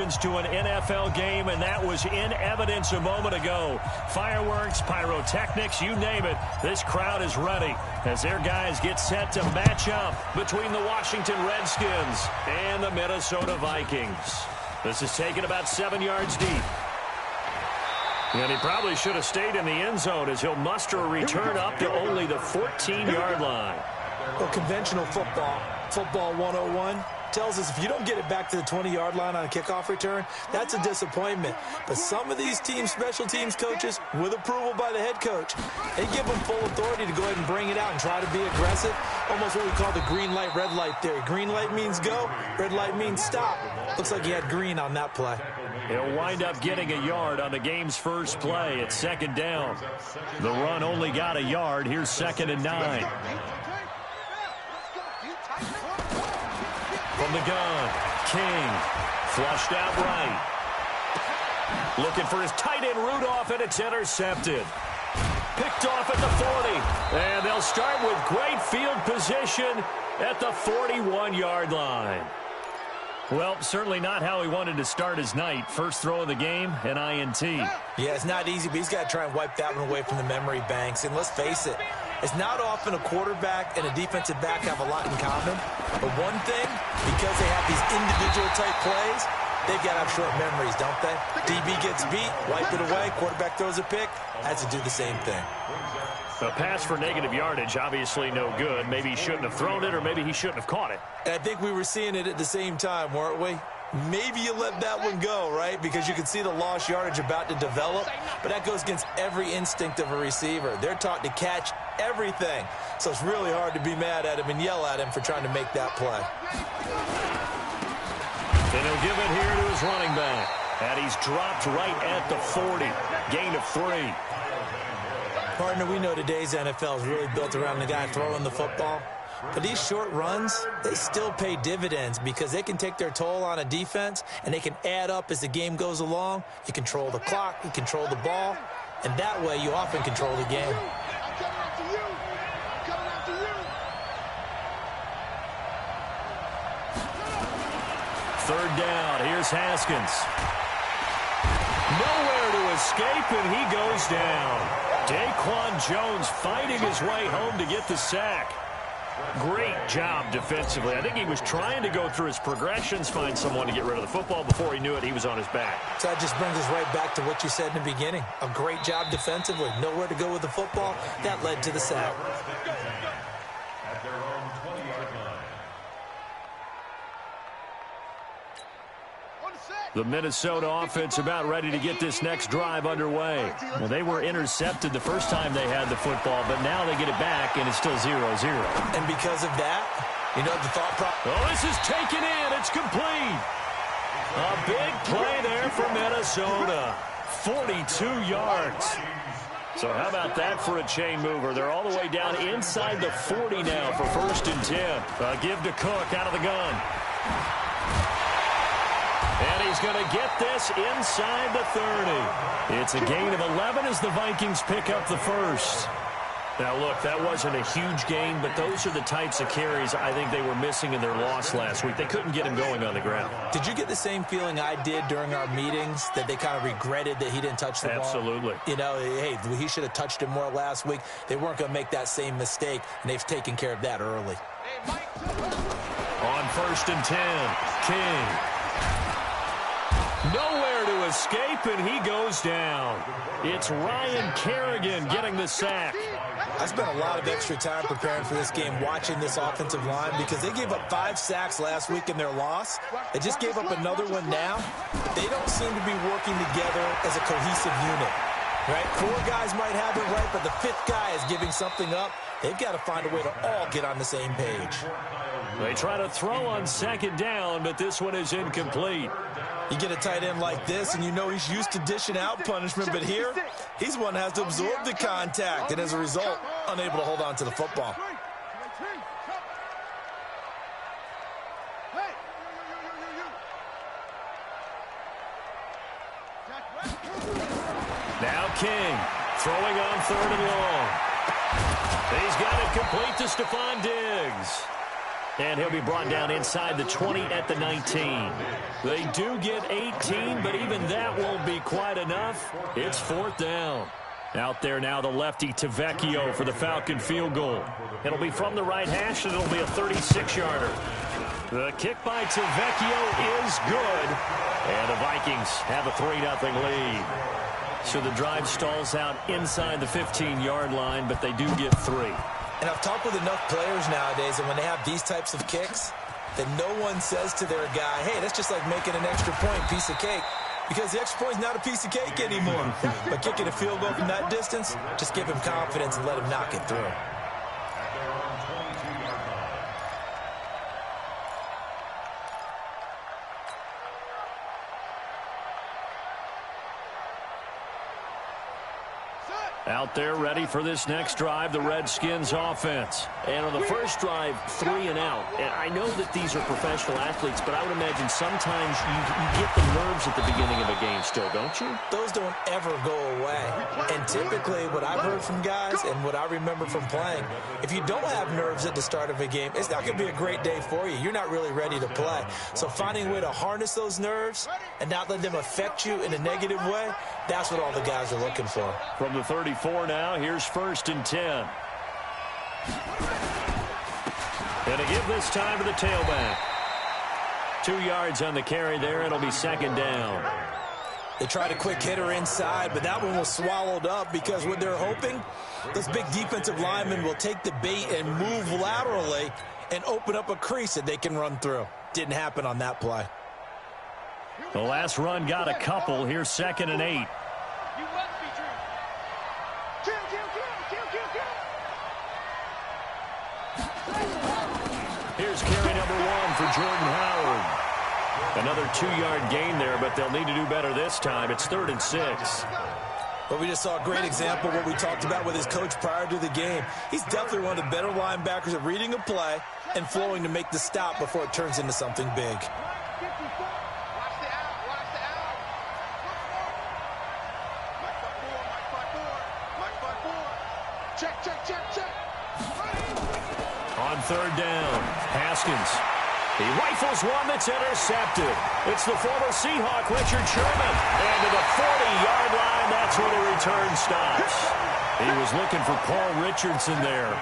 To an NFL game, and that was in evidence a moment ago. Fireworks, pyrotechnics, you name it. This crowd is ready as their guys get set to match up between the Washington Redskins and the Minnesota Vikings. This is taken about 7 yards deep. And he probably should have stayed in the end zone as he'll muster a return up to only the 14-yard line. Well, conventional football 101, tells us if you don't get it back to the 20-yard line on a kickoff return, that's a disappointment. But some of these special teams coaches, with approval by the head coach, they give them full authority to go ahead and bring it out and try to be aggressive. Almost what we call the green light, red light theory. Green light means go, red light means stop. Looks like he had green on that play. He'll wind up getting a yard on the game's first play. It's second down. The run only got a yard. Here's 2nd and 9. From the gun, King, flushed out right. Looking for his tight end Rudolph, and it's intercepted. Picked off at the 40, and they'll start with great field position at the 41-yard line. Well, certainly not how he wanted to start his night. First throw of the game, an INT. Yeah, it's not easy, but he's got to try and wipe that one away from the memory banks. And let's face it, it's not often a quarterback and a defensive back have a lot in common. But one thing, because they have these individual type plays, they've got to have short memories, don't they? DB gets beat, wipe it away, quarterback throws a pick, has to do the same thing. A pass for negative yardage, obviously no good. Maybe he shouldn't have thrown it, or maybe he shouldn't have caught it. And I think we were seeing it at the same time, weren't we? Maybe you let that one go, right? Because you can see the lost yardage about to develop. But that goes against every instinct of a receiver. They're taught to catch everything. So it's really hard to be mad at him and yell at him for trying to make that play. And he'll give it here to his running back. And he's dropped right at the 40. Gain of 3. Partner, we know today's NFL is really built around the guy throwing the football. But these short runs, they still pay dividends because they can take their toll on a defense, and they can add up as the game goes along. You control the clock, you control the ball, and that way you often control the game. Third down, here's Haskins. Nowhere to escape, and he goes down. Daquan Jones fighting his way home to get the sack. Great job defensively. I think he was trying to go through his progressions, find someone to get rid of the football. Before he knew it, he was on his back. So that just brings us right back to what you said in the beginning. A great job defensively. Nowhere to go with the football. That led to the sack. The Minnesota offense about ready to get this next drive underway. Well, they were intercepted the first time they had the football, but now they get it back, and it's still 0-0. And because of that, you know the thought process. Oh, this is taken in. It's complete. A big play there for Minnesota. 42 yards. So how about that for a chain mover? They're all the way down inside the 40 now for 1st and 10. Give to Cook out of the gun. And he's going to get this inside the 30. It's a gain of 11 as the Vikings pick up the first. Now, look, that wasn't a huge gain, but those are the types of carries I think they were missing in their loss last week. They couldn't get him going on the ground. Did you get the same feeling I did during our meetings, that they kind of regretted that he didn't touch the ball? Absolutely. You know, hey, he should have touched it more last week. They weren't going to make that same mistake, and they've taken care of that early. On 1st and 10, King. Nowhere to escape, and he goes down. It's Ryan Kerrigan getting the sack. I spent a lot of extra time preparing for this game, watching this offensive line, because they gave up 5 sacks last week in their loss. They just gave up another one now. They don't seem to be working together as a cohesive unit, right? 4 guys might have it right, but the 5th guy is giving something up. They've got to find a way to all get on the same page. They try to throw on 2nd down, but this one is incomplete. You get a tight end like this, and you know he's used to dishing out punishment, but here, he's one that has to absorb the contact, and as a result, unable to hold on to the football. Now King, throwing on 3rd and long. He's got it complete to Stephon Diggs. And he'll be brought down inside the 20 at the 19. They do get 18, but even that won't be quite enough. It's 4th down. Out there now, the lefty Tavecchio for the Falcon field goal. It'll be from the right hash, and it'll be a 36-yarder. The kick by Tavecchio is good. And the Vikings have a 3-0 lead. So the drive stalls out inside the 15-yard line, but they do get 3. And I've talked with enough players nowadays, and when they have these types of kicks, that no one says to their guy, hey, that's just like making an extra point, piece of cake. Because the extra point is not a piece of cake anymore. But kicking a field goal from that distance, just give him confidence and let him knock it through. Out there ready for this next drive, the Redskins offense. And on the first drive, 3 and out. And I know that these are professional athletes, but I would imagine sometimes you get the nerves at the beginning of a game still, don't you? Those don't ever go away. And typically what I've heard from guys and what I remember from playing, if you don't have nerves at the start of a game, it's not going to be a great day for you. You're not really ready to play. So finding a way to harness those nerves and not let them affect you in a negative way, that's what all the guys are looking for. From the 34 now, here's 1st and 10. And to give this time to the tailback. 2 yards on the carry there. It'll be 2nd down. They tried a quick hitter inside, but that one was swallowed up because what they're hoping, those big defensive linemen will take the bait and move laterally and open up a crease that they can run through. Didn't happen on that play. The last run got a couple. Here's 2nd and 8. Here's carry number 1 for Jordan Howard. Another 2-yard gain there, but they'll need to do better this time. It's 3rd and 6. But we just saw a great example of what we talked about with his coach prior to the game. He's definitely one of the better linebackers at reading a play and flowing to make the stop before it turns into something big. On 3rd down, Haskins. He rifles one that's intercepted. It's the former Seahawk, Richard Sherman. And to the 40-yard line, that's where the return stops. He was looking for Paul Richardson there.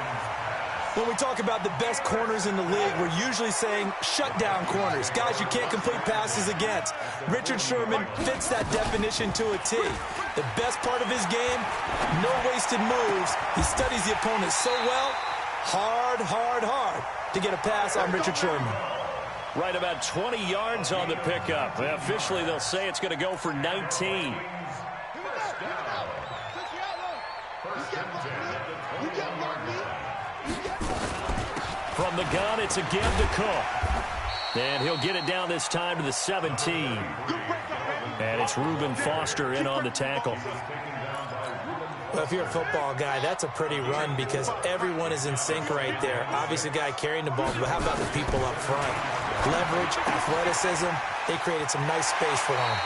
When we talk about the best corners in the league, we're usually saying shutdown corners, guys you can't complete passes against. Richard Sherman fits that definition to a T. The best part of his game, no wasted moves. He studies the opponent so well, hard to get a pass on Richard Sherman. Right about 20 yards on the pickup. Officially, they'll say it's going to go for 19. From the gun, it's again to Cook. And he'll get it down this time to the 17. And it's Reuben Foster in on the tackle. Well, if you're a football guy, that's a pretty run because everyone is in sync right there. Obviously, the guy carrying the ball, but how about the people up front? Leverage, athleticism, they created some nice space for him.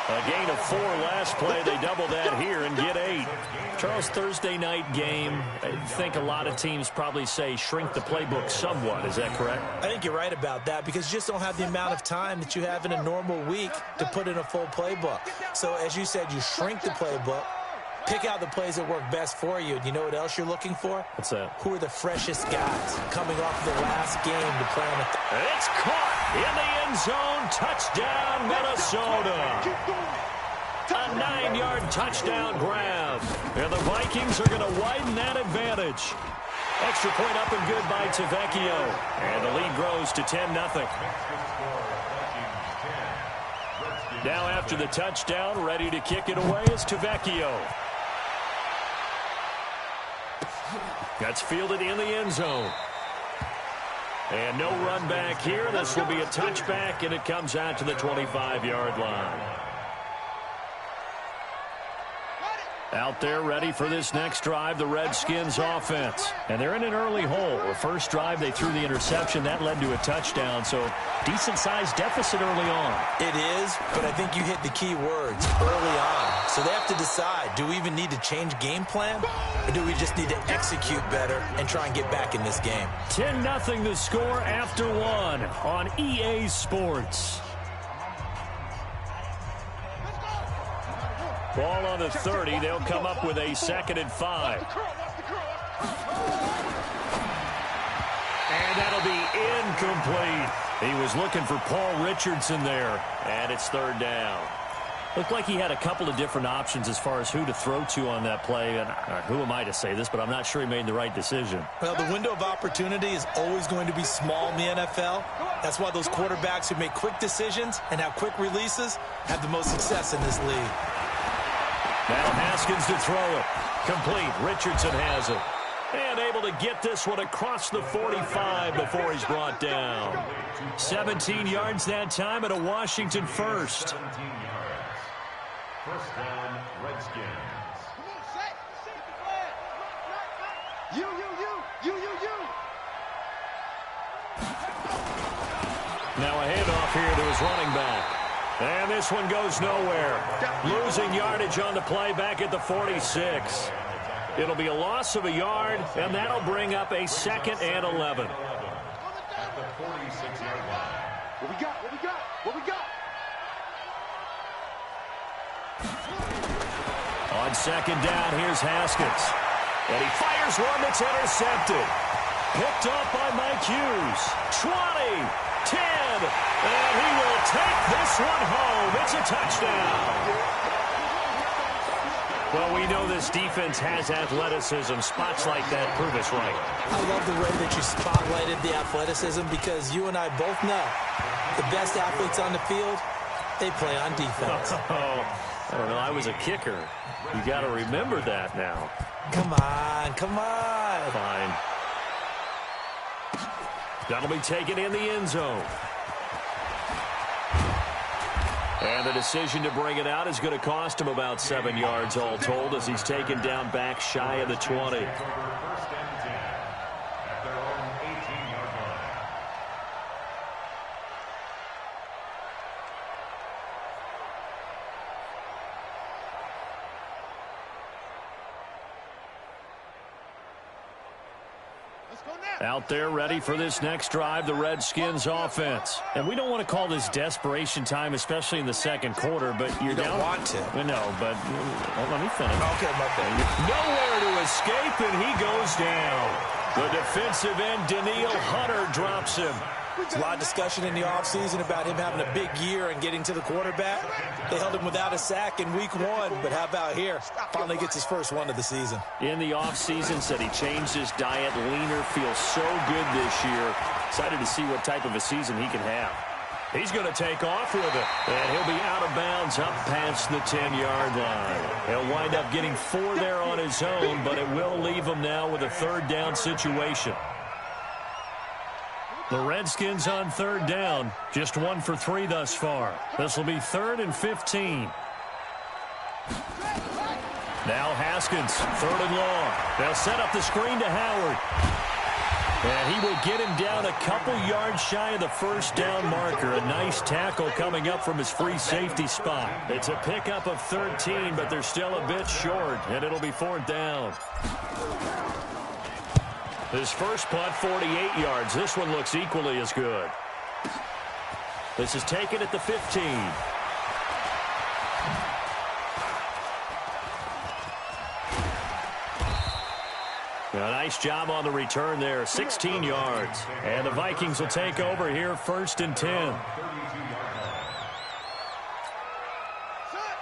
A gain of 4 last play. They double that here and get 8. Charles, Thursday night game, I think a lot of teams probably say shrink the playbook somewhat. Is that correct? I think you're right about that because you just don't have the amount of time that you have in a normal week to put in a full playbook. So, as you said, you shrink the playbook, pick out the plays that work best for you. You know what else you're looking for? What's that? Who are the freshest guys coming off the last game to play on the... It's caught in the end zone. Touchdown, Minnesota. A 9-yard touchdown grab. And the Vikings are going to widen that advantage. Extra point up and good by Tavecchio. And the lead grows to 10-0. Now after the touchdown, ready to kick it away is Tavecchio. That's fielded in the end zone. And no run back here. This will be a touchback, and it comes out to the 25-yard line. Out there ready for this next drive, the Redskins offense. And they're in an early hole. The first drive, they threw the interception. That led to a touchdown, so decent-sized deficit early on. It is, but I think you hit the key words early on. So they have to decide, do we even need to change game plan, or do we just need to execute better and try and get back in this game? 10-0 the score after one on EA Sports. Ball on the 30. They'll come up with a 2nd and 5. And that'll be incomplete. He was looking for Paul Richardson there, and it's 3rd down. Looked like he had a couple of different options as far as who to throw to on that play. And who am I to say this, but I'm not sure he made the right decision. Well, the window of opportunity is always going to be small in the NFL. That's why those quarterbacks who make quick decisions and have quick releases have the most success in this league. Now Haskins to throw it. Complete. Richardson has it. And able to get this one across the 45 before he's brought down. 17 yards that time at a Washington first. 17 yards. First down, Redskins. You. Now a handoff here to his running back. And this one goes nowhere. Losing yardage on the play back at the 46. It'll be a loss of a yard, and that'll bring up a 2nd and 11. At the 46-yard line. What we got? On 2nd down, here's Haskins. And he fires one that's intercepted. Picked off by Mike Hughes. 20, 10, and he will take this one home. It's a touchdown. Well, we know this defense has athleticism. Spots like that prove us right. I love the way that you spotlighted the athleticism because you and I both know the best athletes on the field, they play on defense. Oh, I don't know. I was a kicker. You got to remember that now. Come on. Fine. That'll be taken in the end zone. And the decision to bring it out is going to cost him about 7 yards all told as he's taken down back shy of the 20. First and 10 at their own 18-yard line. Out there ready for this next drive, the Redskins offense. And we don't want to call this desperation time, especially in the second quarter, but you're You don't down. want to. No, but let me finish. Okay, my bad. Nowhere to escape, and he goes down. The defensive end, Danielle Hunter, drops him. There's a lot of discussion in the offseason about him having a big year and getting to the quarterback. They held him without a sack in week 1, but how about here? Finally gets his first one of the season. In the offseason, said he changed his diet, leaner, feels so good this year. Excited to see what type of a season he can have. He's going to take off with it, and he'll be out of bounds up past the 10-yard line. He'll wind up getting 4 there on his own, but it will leave him now with a 3rd down situation. The Redskins on 3rd down, just 1 for 3 thus far. This will be 3rd and 15. Now Haskins, 3rd and long. They'll set up the screen to Howard. And he will get him down a couple yards shy of the 1st down marker. A nice tackle coming up from his free safety spot. It's a pickup of 13, but they're still a bit short, and it'll be 4th down. His first punt, 48 yards. This one looks equally as good. This is taken at the 15. A nice job on the return there, 16 yards. And the Vikings will take over here, 1st and 10.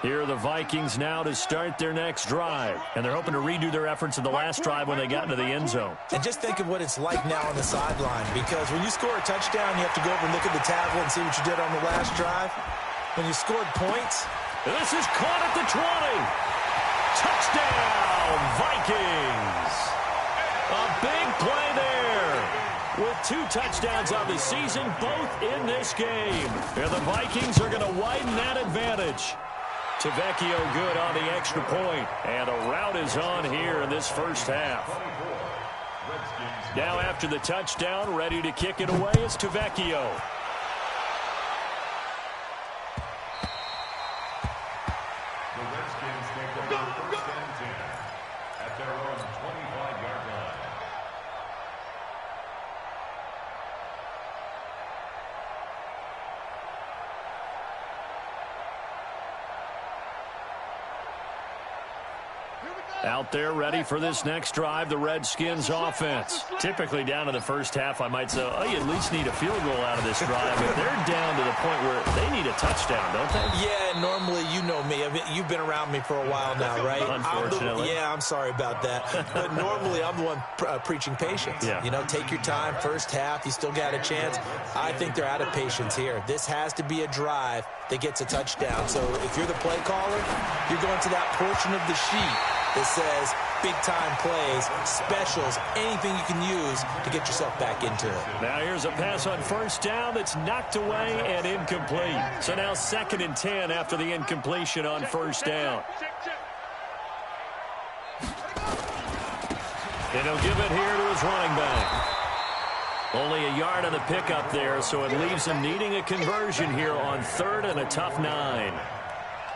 Here are the Vikings now to start their next drive. And they're hoping to redo their efforts in the last drive when they got into the end zone. And just think of what it's like now on the sideline, because when you score a touchdown, you have to go over and look at the tablet and see what you did on the last drive. When you scored points. And this is caught at the 20. Touchdown, Vikings. A big play there. With 2 touchdowns on the season, both in this game. And the Vikings are going to widen that advantage. Tavecchio good on the extra point. And a rout is on here in this first half. Now after the touchdown, ready to kick it away is Tavecchio. their own 25-yard line. Out there ready for this next drive, the Redskins offense. Typically down in the first half, I might say, oh, you at least need a field goal out of this drive. But they're down to the point where they need a touchdown, don't they? Yeah, normally, you know me. I mean, you've been around me for a while now, right? Unfortunately. I'm sorry about that. But normally, I'm the one preaching patience. Yeah. You know, take your time. First half, you still got a chance. I think they're out of patience here. This has to be a drive that gets a touchdown. So if you're the play caller, you're going to that portion of the sheet that says big-time plays, specials, anything you can use to get yourself back into it. Now here's a pass on first down that's knocked away and incomplete. So now 2nd and 10 after the incompletion on first down. And he'll give it here to his running back. Only a yard on the pickup there, so it leaves him needing a conversion here on 3rd and a tough 9.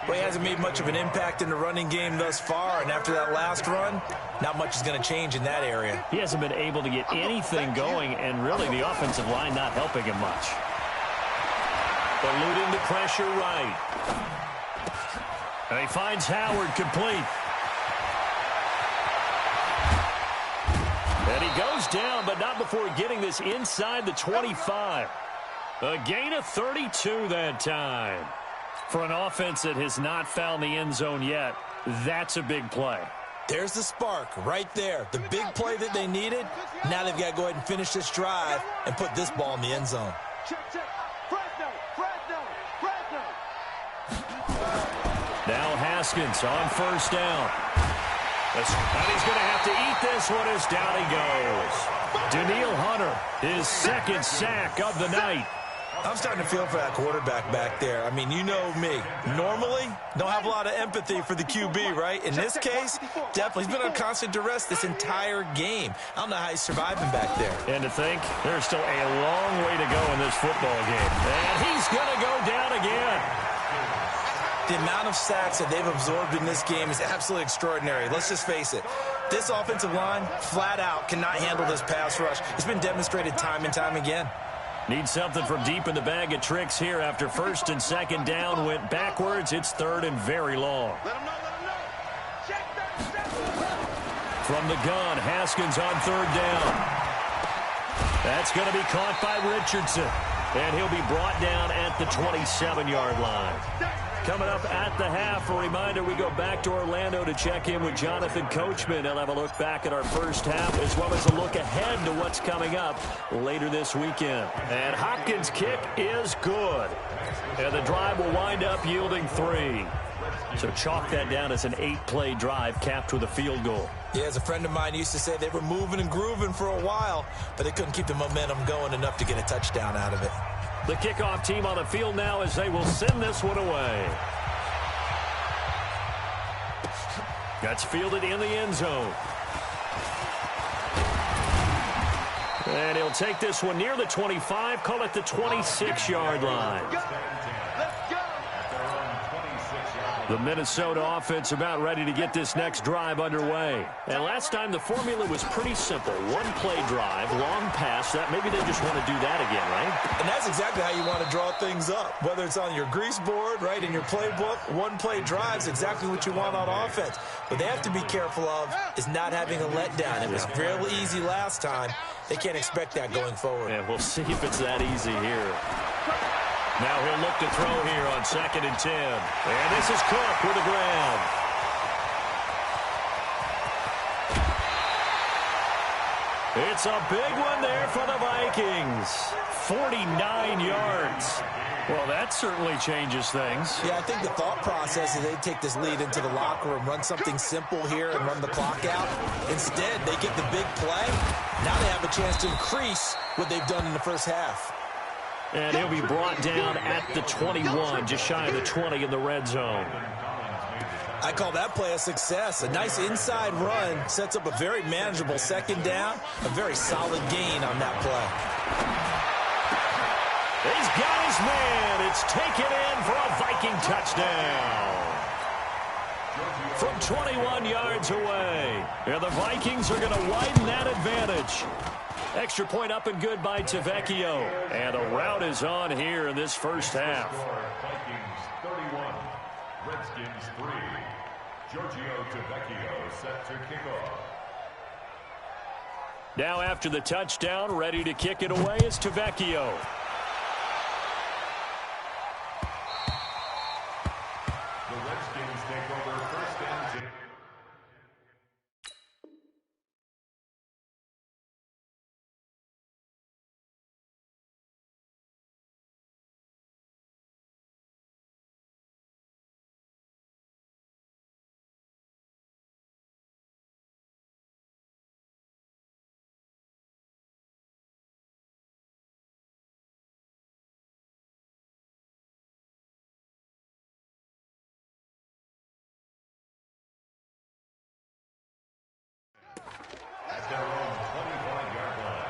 Well, he hasn't made much of an impact in the running game thus far, and after that last run, not much is going to change in that area. He hasn't been able to get anything going, and really the offensive line not helping him much. Eluding the pressure right. And he finds Howard complete. And he goes down, but not before getting this inside the 25. A gain of 32 that time. For an offense that has not found the end zone yet, that's a big play. There's the spark right there. The big play that they needed. Now they've got to go ahead and finish this drive and put this ball in the end zone. Now Haskins on first down. And he's going to have to eat this one as down he goes. Danielle Hunter, his 2nd sack of the night. I'm starting to feel for that quarterback back there. I mean, you know me. Normally, don't have a lot of empathy for the QB, right? In this case, definitely. He's been on constant duress this entire game. I don't know how he's surviving back there. And to think, there's still a long way to go in this football game. And he's going to go down again. The amount of sacks that they've absorbed in this game is absolutely extraordinary. Let's just face it. This offensive line, flat out, cannot handle this pass rush. It's been demonstrated time and time again. Need something from deep in the bag of tricks here after 1st and 2nd down went backwards. It's 3rd and very long. From the gun, Haskins on 3rd down. That's going to be caught by Richardson. And he'll be brought down at the 27-yard line. Coming up at the half, a reminder, we go back to Orlando to check in with Jonathan Coachman. He'll have a look back at our first half as well as a look ahead to what's coming up later this weekend. And Hopkins' kick is good. And the drive will wind up yielding 3. So chalk that down as an 8-play drive capped with a field goal. Yeah, as a friend of mine used to say, they were moving and grooving for a while, but they couldn't keep the momentum going enough to get a touchdown out of it. The kickoff team on the field now as they will send this one away. That's fielded in the end zone. And he'll take this one near the 25, call it the 26-yard line. The Minnesota offense about ready to get this next drive underway. And last time the formula was pretty simple. One-play drive, long pass. That maybe they just want to do that again, right? And that's exactly how you want to draw things up. Whether it's on your grease board, right, in your playbook, one-play drive is exactly what you want on offense. What they have to be careful of is not having a letdown. It was real easy last time. They can't expect that going forward. Yeah, we'll see if it's that easy here. Now he'll look to throw here on 2nd and 10. And this is Cook with the ground. It's a big one there for the Vikings. 49 yards. Well, that certainly changes things. Yeah, I think the thought process is they take this lead into the locker room, run something simple here and run the clock out. Instead, they get the big play. Now they have a chance to increase what they've done in the first half. And he'll be brought down at the 21, just shy of the 20 in the red zone. I call that play a success. A nice inside run sets up a very manageable 2nd down, a very solid gain on that play. He's got his man. It's taken in for a Viking touchdown. from 21 yards away. And the Vikings are going to widen that advantage. Extra point up and good by Tavecchio. And a rout is on here in this first half. Vikings 31, Redskins 3. Giorgio Tavecchio set to kick off. Now after the touchdown, ready to kick it away is Tavecchio. The Redskins take over first and 10. At their own 25-yard line.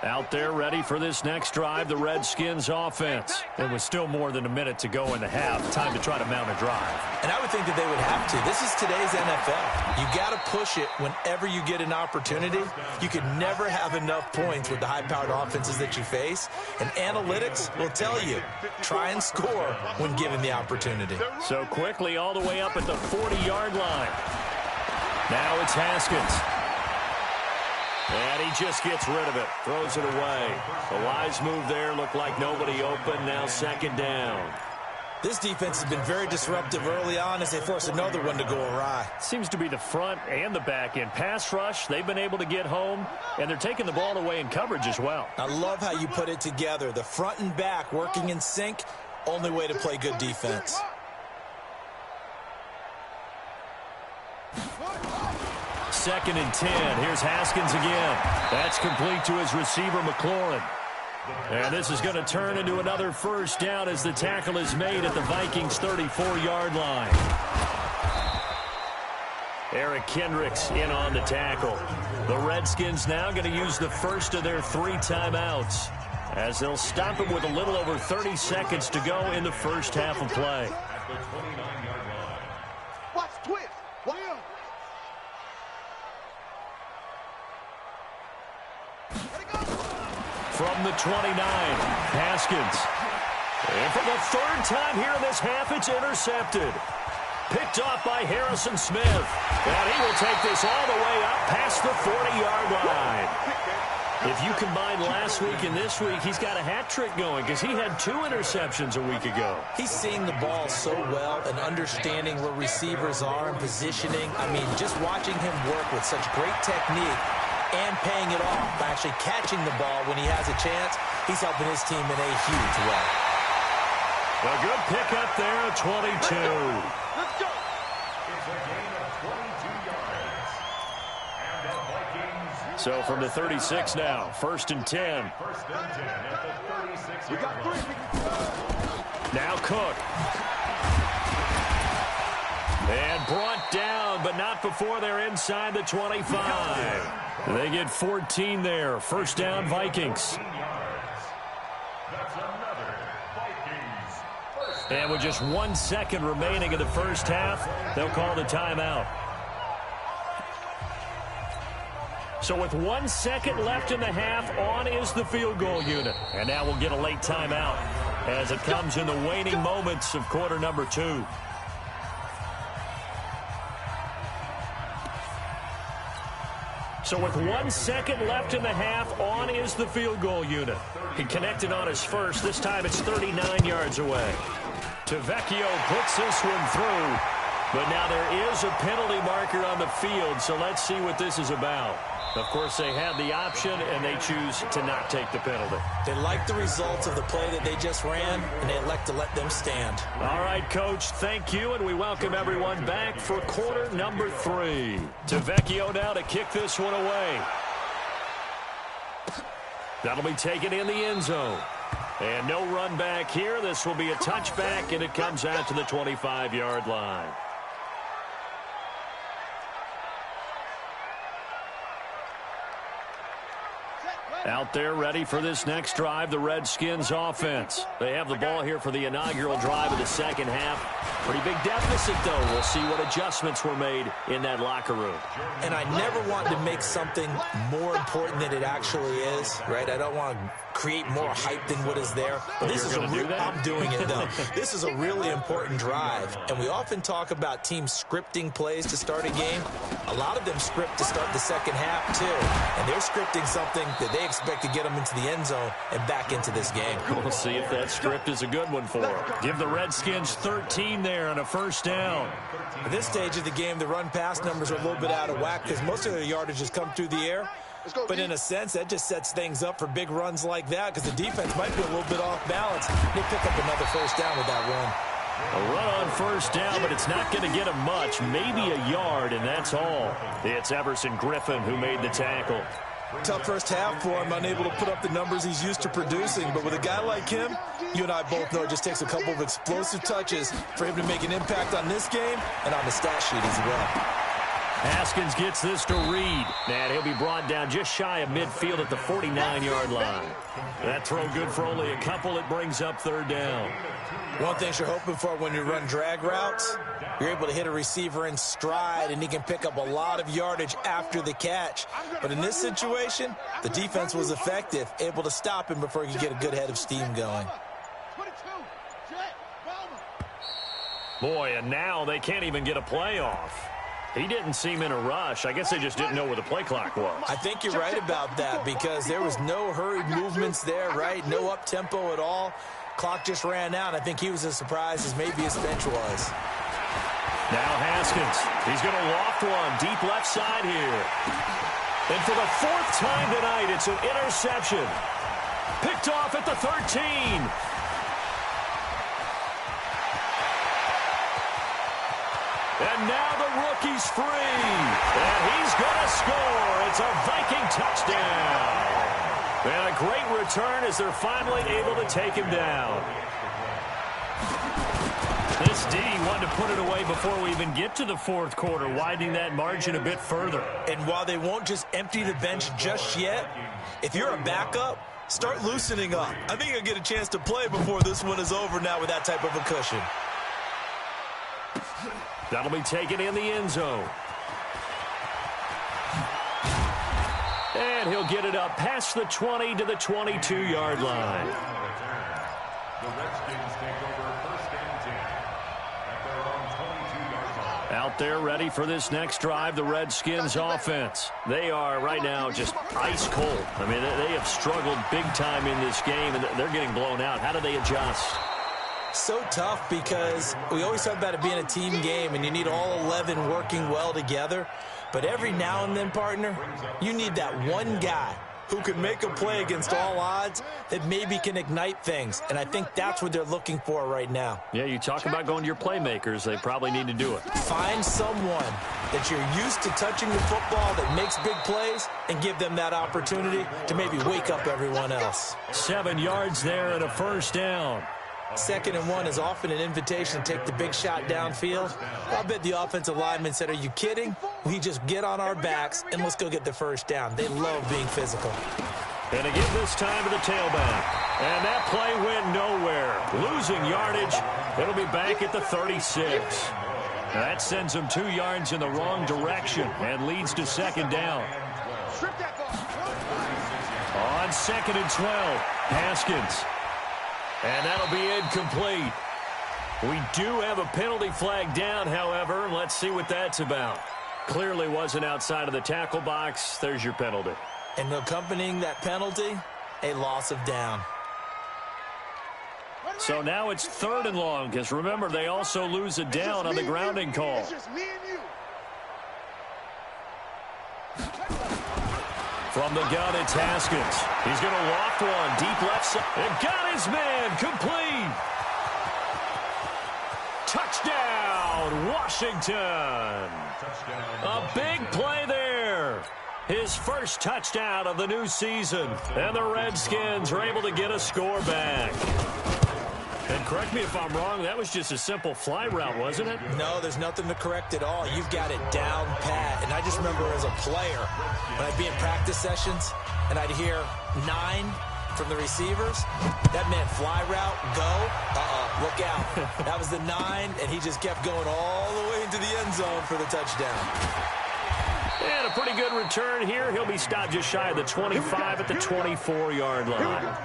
Out there ready for this next drive, the Redskins offense. It was still more than a minute to go in the half. Time to try to mount a drive. And I would think that they would have to. This is today's NFL. You got to push it whenever you get an opportunity. You can never have enough points with the high-powered offenses that you face. And analytics will tell you, try and score when given the opportunity. So quickly all the way up at the 40-yard line. Now it's Haskins. And he just gets rid of it, throws it away. The wise move there, looked like nobody open, now second down. This defense has been very disruptive early on as they force another one to go awry. Seems to be the front and the back end. Pass rush, they've been able to get home, and they're taking the ball away in coverage as well. I love how you put it together. The front and back working in sync, only way to play good defense. Second and 10. Here's Haskins again. That's complete to his receiver, McLaurin. And this is going to turn into another first down as the tackle is made at the Vikings' 34-yard line. Eric Kendricks in on the tackle. The Redskins now going to use the first of their 3 timeouts as they'll stop him with a little over 30 seconds to go in the first half of play. At the 29-yard line. Watch twist. Watch. From the 29, Haskins. And for the third time here in this half, it's intercepted. Picked off by Harrison Smith. And he will take this all the way up past the 40-yard line. If you combine last week and this week, he's got a hat trick going because he had 2 interceptions a week ago. He's seeing the ball so well and understanding where receivers are and positioning. I mean, just watching him work with such great technique and paying it off by actually catching the ball when he has a chance, he's helping his team in a huge way. A good pickup there at 22. Let's go. It's a gain of 22 yards. And the Vikings. So from the 36 now, first and 10. First and 10 at the 36-yard We got 3. line. Now Cook. And brought down, but not before they're inside the 25. They get 14 there. First down, Vikings. 15 yards. That's another Vikings first down. And with just 1 second remaining in the first half, they'll call the timeout. So with 1 second left in the half, on is the field goal unit. And now we'll get a late timeout as it comes in the waning moments of quarter number 2. So with 1 second left in the half, on is the field goal unit. He connected on his first. This time it's 39 yards away. Tavecchio puts this one through. But now there is a penalty marker on the field, so let's see what this is about. Of course, they had the option, and they choose to not take the penalty. They like the results of the play that they just ran, and they elect to let them stand. All right, Coach, thank you, and we welcome everyone back for quarter number 3. Tavecchio now to kick this one away. That'll be taken in the end zone. And no run back here. This will be a touchback, and it comes out to the 25-yard line. Out there ready for this next drive, the Redskins offense. They have the ball here for the inaugural drive of the second half. Pretty big deficit, though. We'll see what adjustments were made in that locker room. And I never want to make something more important than it actually is, right? I don't want to create more hype than what is there. But this is I'm doing it, though. This is a really important drive. And we often talk about teams scripting plays to start a game. A lot of them script to start the second half, too. And they're scripting something that they expect to get them into the end zone and back into this game. We'll see if that script is a good one for them. Give the Redskins 13 there on a first down. At this stage of the game, the run-pass numbers are a little bit out of whack because most of their yardage has come through the air. But in a sense, that just sets things up for big runs like that because the defense might be a little bit off balance. They pick up another first down with that run. A run on first down, but it's not going to get him much. Maybe a yard, and that's all. It's Everson Griffin who made the tackle. Tough first half for him, unable to put up the numbers he's used to producing. But with a guy like him, you and I both know it just takes a couple of explosive touches for him to make an impact on this game and on the stat sheet as well. Haskins gets this to Reed, and he'll be brought down just shy of midfield at the 49-yard line. That throw good for only a couple. It brings up third down. One thing you're hoping for when you run drag routes, you're able to hit a receiver in stride, and he can pick up a lot of yardage after the catch. But in this situation, the defense was effective, able to stop him before he could get a good head of steam going. Boy, and now they can't even get a play off. He didn't seem in a rush. I guess they just didn't know where the play clock was. I think you're right about that because there was no hurried movements there, right? No up-tempo at all. Clock just ran out. I think he was as surprised as maybe his bench was. Now Haskins. He's going to loft one deep left side here. And for the fourth time tonight, it's an interception. Picked off at the 13. And now the rookie's free. And he's going to score. It's a Viking touchdown. And a great return as they're finally able to take him down. This D wanted to put it away before we even get to the fourth quarter, widening that margin a bit further. And while they won't just empty the bench just yet, if you're a backup, start loosening up. I think you'll get a chance to play before this one is over now with that type of a cushion. That'll be taken in the end zone. And he'll get it up past the 20 to the 22-yard line. The Redskins take over first and 10 at their own 22-yard line. Out there ready for this next drive, the Redskins offense. They are right now just ice cold. I mean, they have struggled big time in this game, and they're getting blown out. How do they adjust? So tough because we always talk about it being a team game and you need all 11 working well together. But every now and then, partner, you need that one guy who can make a play against all odds that maybe can ignite things. And I think that's what they're looking for right now. Yeah, you talk about going to your playmakers. They probably need to do it. Find someone that you're used to touching the football that makes big plays and give them that opportunity to maybe wake up everyone else. 7 yards there and a first down. 2nd and 1 is often an invitation to take the big shot downfield. I bet the offensive lineman said, are you kidding? We just get on our backs and let's go get the first down. They love being physical. And again this time to the tailback. And that play went nowhere. Losing yardage. It'll be back at the 36. Now that sends them 2 yards in the wrong direction and leads to 2nd down. On 2nd and 12, Haskins. And that'll be incomplete. We do have a penalty flag down, however. Let's see what that's about. Clearly wasn't outside of the tackle box. There's your penalty. And accompanying that penalty, a loss of down. So now it's 3rd and long, because remember, they also lose a down on the grounding call. From the gun, it's Haskins. He's going to loft one deep left side. And got his man complete. Touchdown, Washington. A big play there. His first touchdown of the new season. And the Redskins are able to get a score back. And correct me if I'm wrong, that was just a simple fly route, wasn't it? No, there's nothing to correct at all. You've got it down pat. And I just remember as a player, when I'd be in practice sessions and I'd hear 9 from the receivers, that meant fly route, go, look out. That was the 9, and he just kept going all the way into the end zone for the touchdown. And a pretty good return here. He'll be stopped just shy of the 25 at the 24-yard line.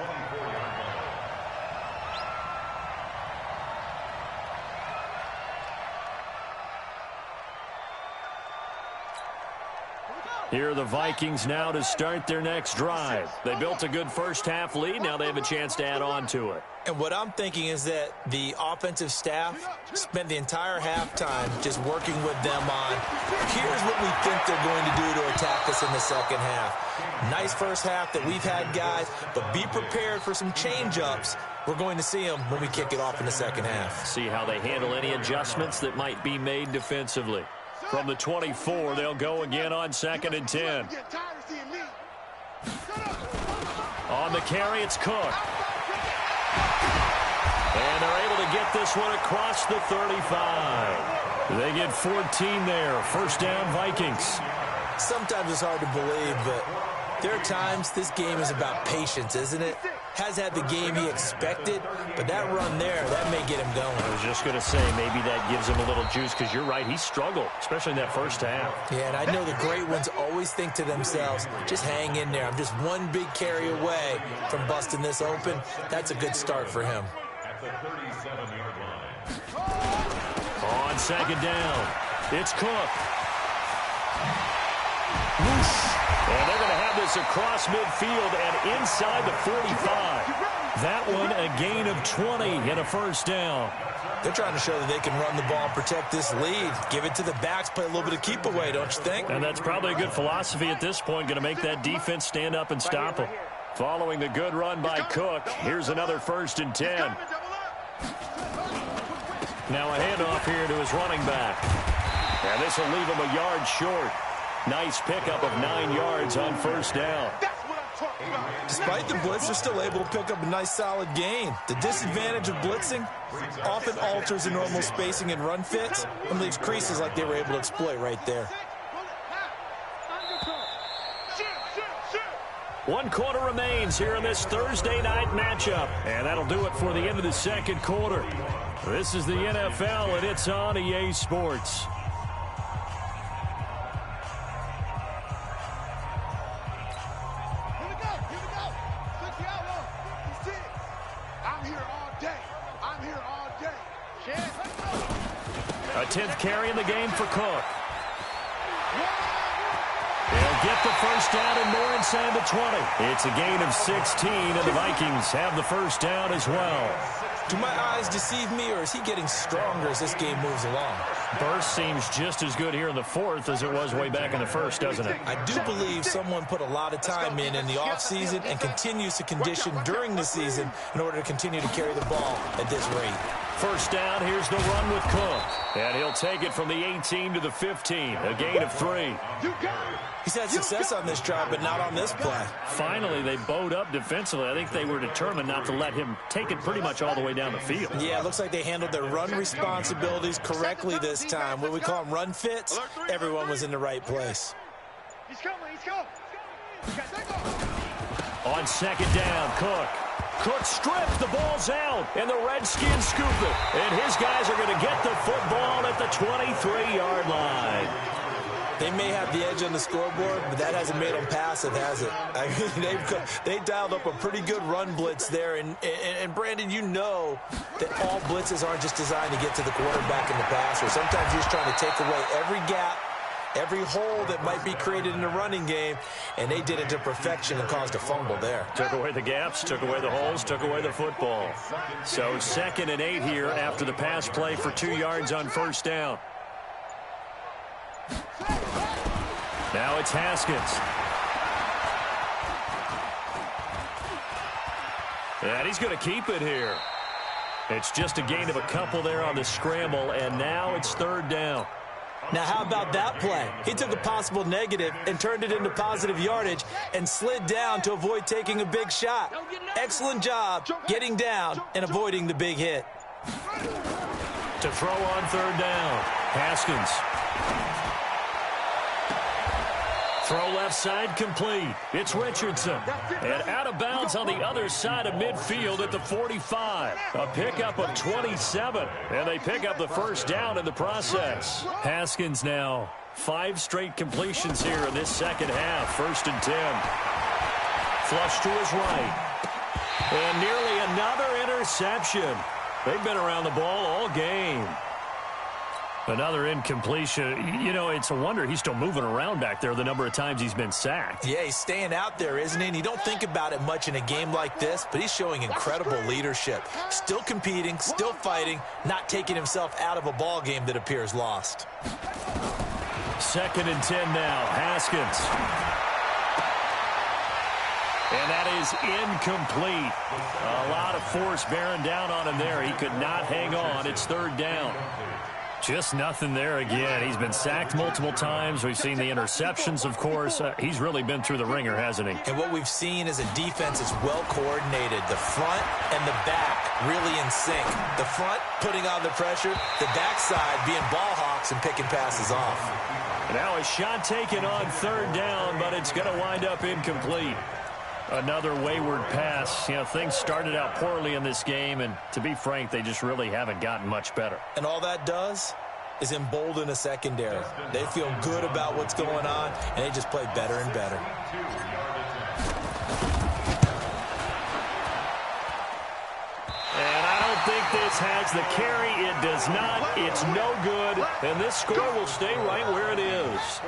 Here are the Vikings now to start their next drive. They built a good first-half lead. Now they have a chance to add on to it. And what I'm thinking is that the offensive staff spent the entire halftime just working with them on, here's what we think they're going to do to attack us in the second half. Nice first half that we've had, guys, but be prepared for some change-ups. We're going to see them when we kick it off in the second half. See how they handle any adjustments that might be made defensively. From the 24, they'll go again on 2nd and 10. On the carry, it's Cook. And they're able to get this one across the 35. They get 14 there. First down, Vikings. Sometimes it's hard to believe, but there are times this game is about patience, isn't it? Has had the game he expected, but that run there, that may get him going. I was just going to say, maybe that gives him a little juice, because you're right, he struggled, especially in that first half. Yeah, and I know the great ones always think to themselves, just hang in there. I'm just one big carry away from busting this open. That's a good start for him. At the 37-yard line. On 2nd down, it's Cook. Whoosh. And they're going to have this across midfield and inside the 45. That one a gain of 20 and a first down. They're trying to show that they can run the ball and protect this lead. Give it to the backs, play a little bit of keep away, don't you think? And that's probably a good philosophy at this point, going to make that defense stand up and stop them. Following the good run by Cook, here's another 1st and 10. Now a handoff here to his running back. And this will leave him a yard short. Nice pickup of 9 yards on first down. Despite the blitz, they're still able to pick up a nice solid gain. The disadvantage of blitzing often alters the normal spacing and run fits and leaves creases like they were able to exploit right there. 1 quarter remains here in this Thursday night matchup. And that'll do it for the end of the second quarter. This is the NFL, and it's on EA Sports. A 10th carry in the game for Cook. They'll get the first down and more inside the 20. It's a gain of 16, and the Vikings have the first down as well. Do my eyes deceive me, or is he getting stronger as this game moves along? Burst seems just as good here in the 4th as it was way back in the 1st, doesn't it? I do believe someone put a lot of time in the offseason and continues to condition during the season in order to continue to carry the ball at this rate. First down, here's the run with Cook. And he'll take it from the 18 to the 15, a gain of 3. He's had success on this drive, but not on this play. Finally, they bowed up defensively. I think they were determined not to let him take it pretty much all the way down the field. Yeah, it looks like they handled their run responsibilities correctly this time. What we call them run fits, everyone was in the right place. He's coming, he's coming. On 2nd down, Cook. Cook stripped, the ball's out, and the Redskins scoop it. And his guys are going to get the football at the 23-yard line. They may have the edge on the scoreboard, but that hasn't made them passive, has it? I mean, they dialed up a pretty good run blitz there. And Brandon, you know that all blitzes aren't just designed to get to the quarterback and the passer. Sometimes you're just trying to take away every gap, every hole that might be created in the running game, and they did it to perfection and caused a fumble there. Took away the gaps, took away the holes, took away the football. So 2nd and 8 here after the pass play for 2 yards on first down. Now it's Haskins. And he's going to keep it here. It's just a gain of a couple there on the scramble, and now it's 3rd down. Now, how about that play? He took a possible negative and turned it into positive yardage and slid down to avoid taking a big shot. Excellent job getting down and avoiding the big hit. To throw on third down, Haskins. Throw left side complete. It's Richardson. And out of bounds on the other side of midfield at the 45. A pickup of 27. And they pick up the first down in the process. Haskins now 5 straight completions here in this second half. 1st and 10. Flush to his right. And nearly another interception. They've been around the ball all game. Another incompletion. You know, it's a wonder he's still moving around back there the number of times he's been sacked. Yeah, he's staying out there, isn't he? And you don't think about it much in a game like this, but he's showing incredible leadership. Still competing, still fighting, not taking himself out of a ball game that appears lost. 2nd and 10 now. Haskins. And that is incomplete. A lot of force bearing down on him there. He could not hang on. It's 3rd down. Just nothing there again. He's been sacked multiple times. We've seen the interceptions, of course. He's really been through the ringer, hasn't he? And what we've seen is a defense that's well coordinated. The front and the back really in sync. The front putting on the pressure. The backside being ball hawks and picking passes off. Now a shot taken on 3rd down, but it's going to wind up incomplete. Another wayward pass. You know, things started out poorly in this game, and to be frank, they just really haven't gotten much better. And all that does is embolden a secondary. They feel good about what's going on, and they just play better and better. And I don't think this has the carry. It does not. It's no good. And this score will stay right where it is.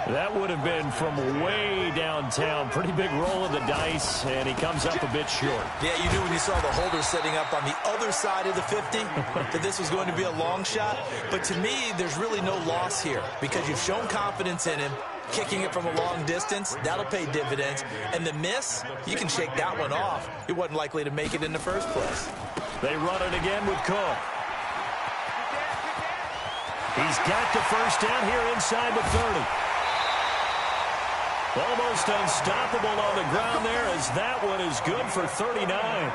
That would have been from way downtown. Pretty big roll of the dice, and he comes up a bit short. Yeah, you knew when you saw the holder setting up on the other side of the 50 that this was going to be a long shot. But to me, there's really no loss here because you've shown confidence in him. Kicking it from a long distance, that'll pay dividends. And the miss, you can shake that one off. He wasn't likely to make it in the first place. They run it again with Cook. He's got the first down here inside the 30. Almost unstoppable on the ground there as that one is good for 39.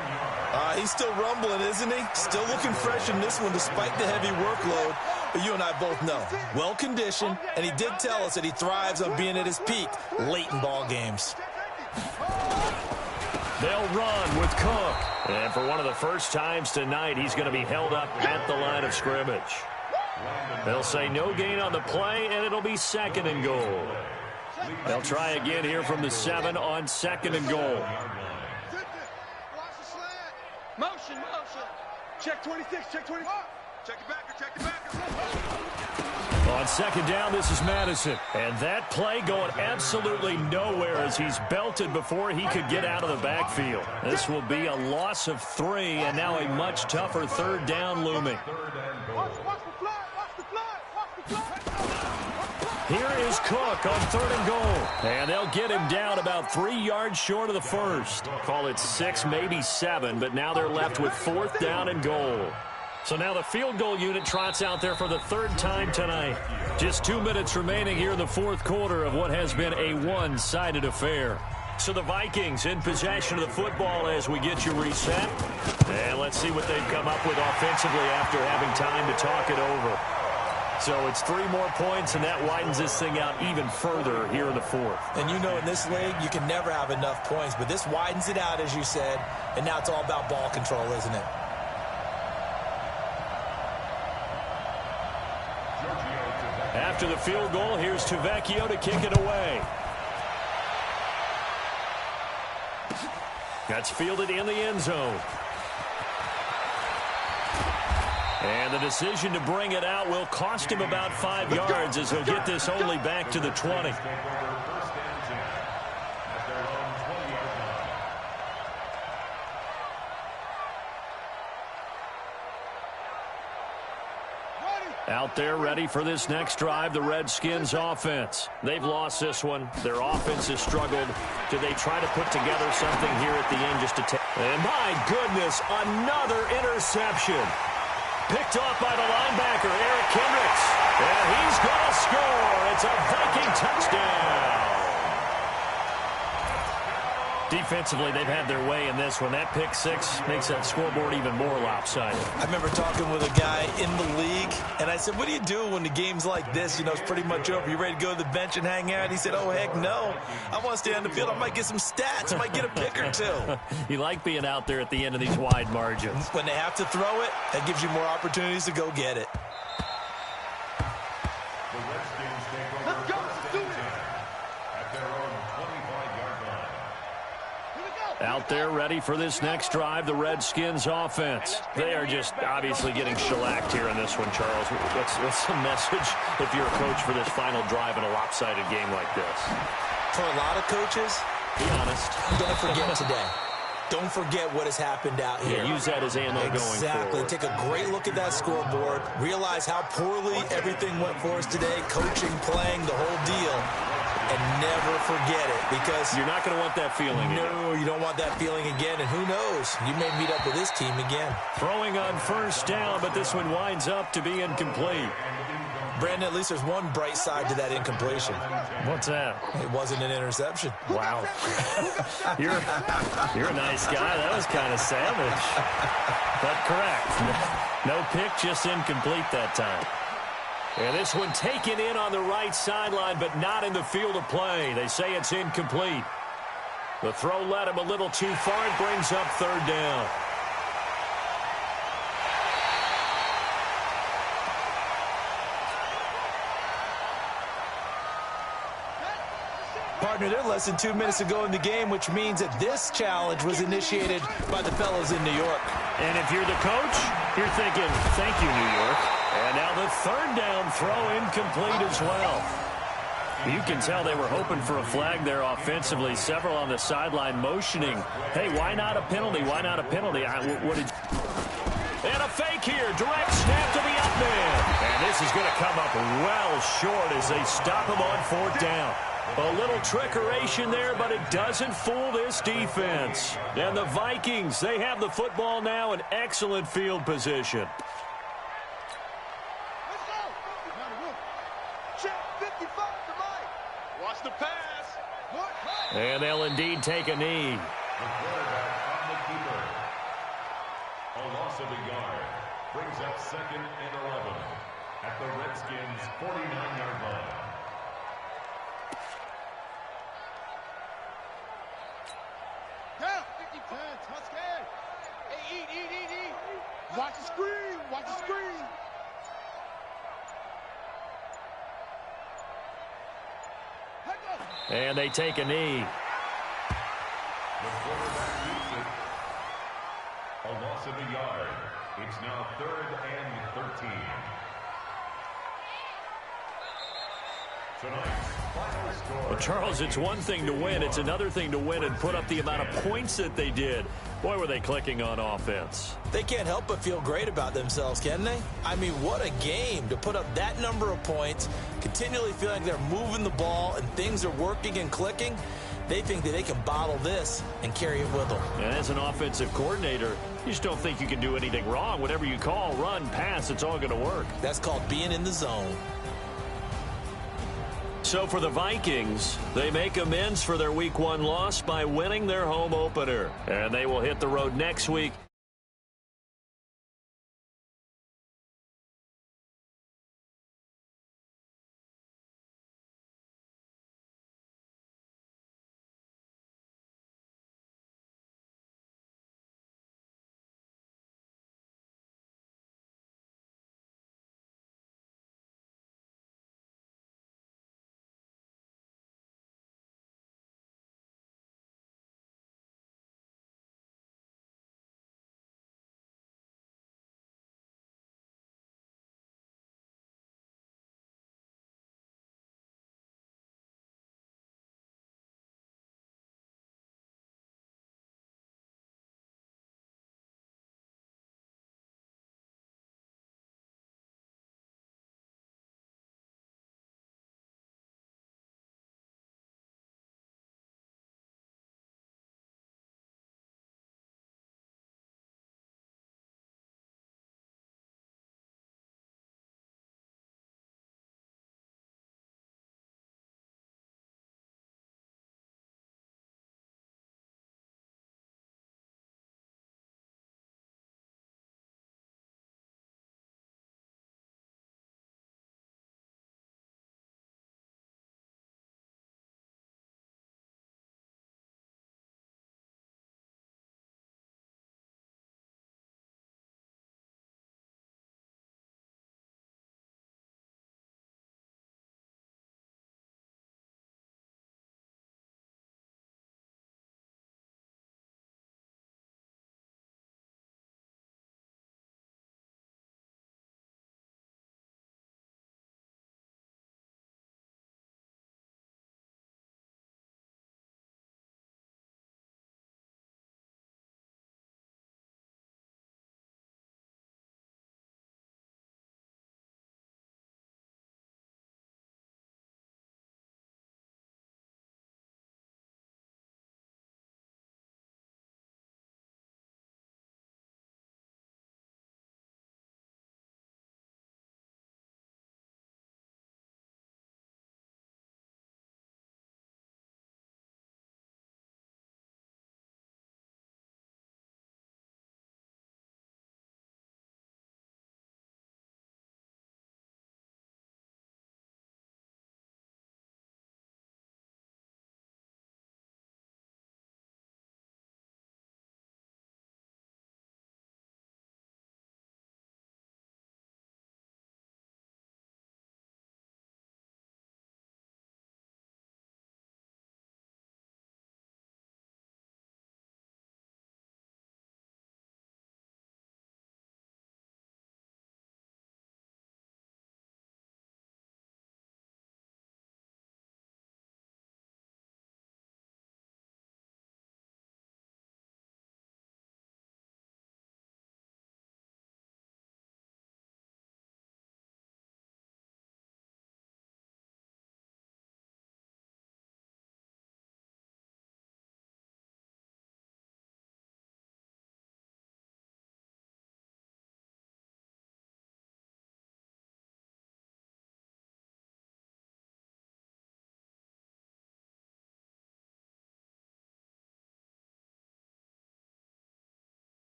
He's still rumbling, isn't he? Still looking fresh in this one despite the heavy workload. But you and I both know, well-conditioned, and he did tell us that he thrives on being at his peak late in ball games. They'll run with Cook. And for one of the first times tonight, he's going to be held up at the line of scrimmage. They'll say no gain on the play, and it'll be 2nd and goal. They'll try again here from the 7 on 2nd and goal. Motion, motion. Check 26, check 24. Check it back, check it back. On 2nd down, this is Madison. And that play going absolutely nowhere as he's belted before he could get out of the backfield. This will be a loss of 3, and now a much tougher 3rd down looming. Watch the fly, watch the fly, watch the fly. Here is Cook on 3rd and goal. And they'll get him down about 3 yards short of the first. Call it 6, maybe 7, but now they're left with 4th down and goal. So now the field goal unit trots out there for the 3rd time tonight. Just 2 minutes remaining here in the 4th quarter of what has been a one-sided affair. So the Vikings in possession of the football as we get you reset. And let's see what they've come up with offensively after having time to talk it over. So it's 3 more points, and that widens this thing out even further here in the 4th. And you know in this league, you can never have enough points, but this widens it out, as you said, and now it's all about ball control, isn't it? After the field goal, here's Tavecchio to kick it away. That's fielded in the end zone. And the decision to bring it out will cost him about 5 yards as he'll get this only back to the 20. Out there ready for this next drive, the Redskins offense. They've lost this one. Their offense has struggled. Do they try to put together something here at the end just to take? And my goodness, another interception. picked off by the linebacker, Eric Kendricks. And he's going to score. It's a Viking touchdown. Defensively, they've had their way in this one. That pick six makes that scoreboard even more lopsided. I remember talking with a guy in the league, and I said, what do you do when the game's like this? You know, it's pretty much over. You ready to go to the bench and hang out? He said, oh, heck no. I want to stay on the field. I might get some stats. I might get a pick or two. You like being out there at the end of these wide margins. When they have to throw it, that gives you more opportunities to go get it. The Redskins take over Let's go. first Do and it. 10 at their own 25-yard line. Here we go. Out there ready for this next drive, the Redskins offense. They are just obviously getting shellacked here in this one, Charles. What's the message if you're a coach for this final drive in a lopsided game like this? For a lot of coaches, Be honest. don't forget today. Don't forget what has happened out here. Yeah, use that as ammo going Exactly. forward. Take a great look at that scoreboard. Realize how poorly everything went for us today. Coaching, playing, the whole deal. And never forget it, because You're not going to want that feeling again. no, you don't want that feeling again. And who knows? You may meet up with this team again. Throwing on first down, but this one winds up to be incomplete. Brandon, at least there's one bright side to that incompletion. What's that? It wasn't an interception. Wow. You're a nice guy. That was kind of savage. But correct. No pick, just incomplete that time. And this one taken in on the right sideline, but not in the field of play. They say it's incomplete. The throw led him a little too far. It brings up third down. Partner, they're less than 2 minutes to go in the game, which means that this challenge was initiated by the fellas in New York. And if you're the coach, you're thinking, thank you, New York. And now the third down throw incomplete as well. You can tell they were hoping for a flag there offensively. Several on the sideline motioning, hey, why not a penalty? Why not a penalty? What did... And a fake here. Direct snap to the up man. And this is going to come up well short as they stop him on fourth down. A little trickeration there, but it doesn't fool this defense. And the Vikings, they have the football now in excellent field position. Let's go. Check 55 to Mike. Watch the pass. Good. And they'll indeed take a knee. The quarterback on the keeper. A loss of a yard brings up second and 11 at the Redskins' 49-yard line. Down. 50-10. Tuscan. Hey, eat. Watch the screen. Watch the screen. And they take a knee. The quarterback keeps it. A loss of a yard. It's now 3rd and 13. Tonight's final score. Well, Charles, it's one thing to win. It's another thing to win and put up the amount of points that they did. Boy, were they clicking on offense. They can't help but feel great about themselves, can they? I mean, what a game to put up that number of points, continually feel like they're moving the ball and things are working and clicking. They think that they can bottle this and carry it with them. And as an offensive coordinator, you just don't think you can do anything wrong. Whatever you call, run, pass, it's all going to work. That's called being in the zone. So for the Vikings, they make amends for their Week 1 loss by winning their home opener. And they will hit the road next week.